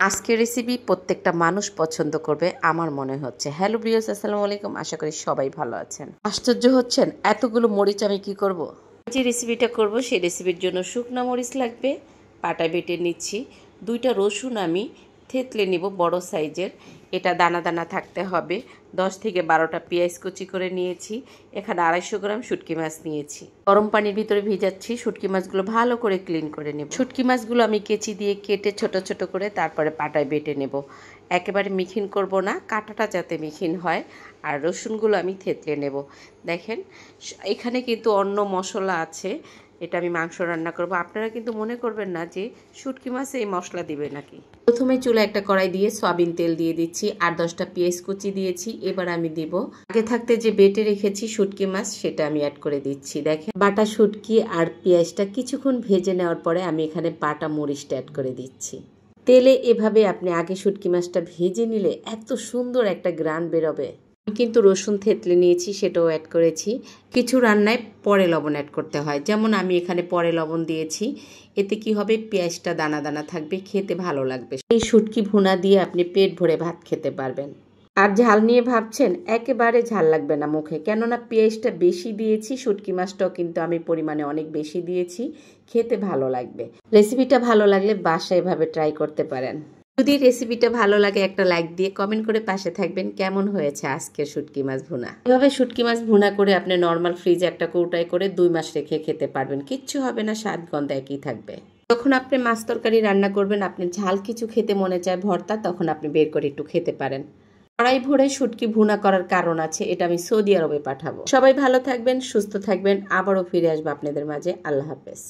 আজকের রেসিপি প্রত্যেকটা মানুষ পছন্দ করবে আমার মনে হচ্ছে। হ্যালো ভিউয়ার্স, আসসালামু আলাইকুম। আশা করি সবাই ভালো আছেন। আশ্চর্য হচ্ছেন এতগুলো মরিচ আমি কি করব। যে রেসিপিটা করব সেই রেসিপির জন্য শুকনো মরিচ লাগবে, পাটা বেটে নিচ্ছি। 2টা রসুন আমি থেতলে নিব বড় সাইজের, এটা দানা দানা থাকতে হবে। 10 থেকে 12টা পেঁয়াজ কুচি করে নিয়েছি। এখানে 250 গ্রাম শুটকি মাছ নিয়েছি। গরম পানির ভিতরে ভিজাচ্ছি। শুটকি মাছগুলো ভালো করে ক্লিন করে নেব। শুটকি মাছগুলো আমি কেচি দিয়ে কেটে ছোট ছোট করে তারপরে পাটায় বেটে নেব। একেবারে মিহিন করব না, কাঁটাটা যাতে মিহিন হয়। আর রসুনগুলো আমি থেতলে নেব। দেখেন এখানে কিন্তু অন্য মশলা আছে, এটা আমি মাংস রান্না করব। আপনারা কিন্তু মনে করবেন না যে শুটকি মাছে এই মশলা দিবে নাকি। প্রথমে চুলা একটা কড়াই দিয়ে সয়াবিন তেল দিয়ে দিচ্ছি, আর 10টা পেঁয়াজ কুচি দিয়েছি। এবার আমি দিব আগে থাকতে যে বেটে রেখেছি শুটকি মাছ, সেটা আমি অ্যাড করে দিচ্ছি। দেখেন বাটা শুটকি আর পেঁয়াজটা কিছুক্ষণ ভেজে নেওয়ার পরে আমি এখানে বাটা মরিচটা অ্যাড করে দিচ্ছি। তেলে এভাবে আপনি আগে শুটকি মাছটা ভেজে নিলে এত সুন্দর একটা গ্রান বেরোবে। কিন্তু রসুন থেতলে নিয়েছি, সেটাও অ্যাড করেছি। কিছু রান্নায় পরে লবণ অ্যাড করতে হয়, যেমন আমি এখানে পরে লবণ দিয়েছি। এতে কি হবে, পেঁয়াজটা দানা দানা থাকবে, খেতে ভালো লাগবে। এই শুটকি ভুনা দিয়ে আপনি পেট ভরে ভাত খেতে পারবেন। আর ঝাল নিয়ে ভাবছেন, একেবারে ঝাল লাগবে না মুখে, কেননা পেঁয়াজটা বেশি দিয়েছি। শুটকি মাছটাও কিন্তু আমি পরিমাণে অনেক বেশি দিয়েছি, খেতে ভালো লাগবে। রেসিপিটা ভালো লাগলে বাসায় এভাবে ট্রাই করতে পারেন। যদি রেসিপিটা ভালো লাগে একটা লাইক দিয়ে কমেন্ট করে পাশে থাকবেন। কেমন হয়েছে আজকের শুটকি মাছ ভুনা। এভাবে শুটকি মাছ ভুনা করে আপনি নর্মাল ফ্রিজে একটা কৌটায় করে 2 মাস রেখে খেতে পারবেন, কিচ্ছু হবে না, স্বাদ গন্ধ একই থাকবে। যখন আপনি মাছ তরকারি রান্না করবেন, আপনি ঝাল কিছু খেতে মনে চায় ভর্তা, তখন আপনি বের করে একটু খেতে পারেন। কড়াই ভরে শুটকি ভুনা করার কারণ আছে, এটা আমি সৌদি আরবে পাঠাবো। সবাই ভালো থাকবেন, সুস্থ থাকবেন। আবারও ফিরে আসবো আপনাদের মাঝে। আল্লাহ হাফেজ।